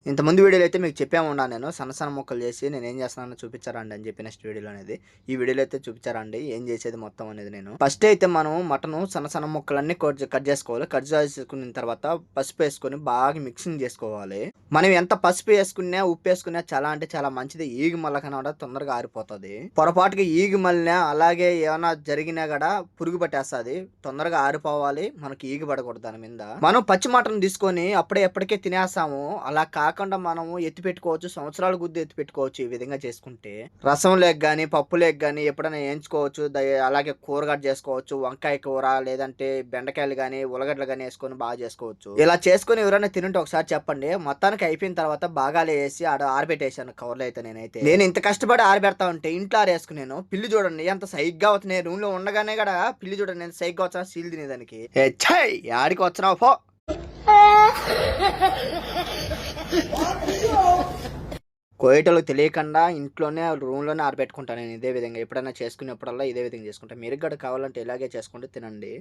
ఇంతకుముందు వీడియోలో అయితే మీకు చెప్పే ఉన్నాను నేను సన్న ముక్కలు చేసి నేనేం చేస్తున్నానో చూపించారండి అని చెప్పి నెక్స్ట్ వీడియోలో అనేది. ఈ వీడియోలో అయితే చూపించారండి ఏం చేసేది మొత్తం అనేది నేను. ఫస్ట్ అయితే మనం మటను సన్న ముక్కలన్నీ కట్ చేసుకోవాలి. కట్ చేసుకున్న తర్వాత పసుపు వేసుకొని బాగా మిక్సింగ్ చేసుకోవాలి. మనం ఎంత పసుపు వేసుకున్నా ఉప్పు వేసుకున్నా చాలా అంటే చాలా మంచిది. ఈగి మల్ల కన్నా తొందరగా ఆరిపోతుంది. పొరపాటుగా ఈగి మళ్ళీ అలాగే ఏమైనా జరిగినా కూడా పురుగు పట్టేస్తుంది. తొందరగా ఆరిపోవాలి, మనకి ఈగి పడకూడదు దాని మీద. మనం పచ్చి మటన్ తీసుకొని అప్పుడే ఎప్పటికే తినేస్తాము. అలా కాకుండా మనము ఎత్తి పెట్టుకోవచ్చు, సంవత్సరాల గుద్దు ఎత్తి పెట్టుకోవచ్చు ఈ విధంగా చేసుకుంటే. రసం లేక గానీ పప్పు లేక గానీ ఎప్పుడైనా వేయించుకోవచ్చు. అలాగే కూరగాయ చేసుకోవచ్చు, వంకాయ కూర లేదంటే బెండకాయలు గానీ ఉల్లగడ్డలు గానీ వేసుకొని బాగా చేసుకోవచ్చు. ఇలా చేసుకుని ఎవరైనా తినుంటే ఒకసారి చెప్పండి. మొత్తానికి అయిపోయిన తర్వాత బాగాలే వేసి ఆరబెట్టేసాను కవర్లో అయితే. నేను ఇంత కష్టపడి ఆరబెడతా ఉంటే ఇంట్లో ఆరేసుకున్నాను. పిల్లి చూడండి ఎంత సైగ్గా అవుతున్నాయి. రూమ్ లో ఉండగానే కూడా పిల్లి చూడండి నేను సైగ్గా వచ్చిన సీల్ తినేదానికి. ఆడికి వచ్చినావు పో. కోయటోళ్ళకి తెలియకుండా ఇంట్లోనే రూమ్లోనే ఆరబెట్టుకుంటాను నేను ఇదే విధంగా. ఎప్పుడైనా చేసుకునేప్పుడల్లా ఇదే విధంగా చేసుకుంటాను. మీరు కూడా కావాలంటే ఇలాగే చేసుకుంటే తినండి.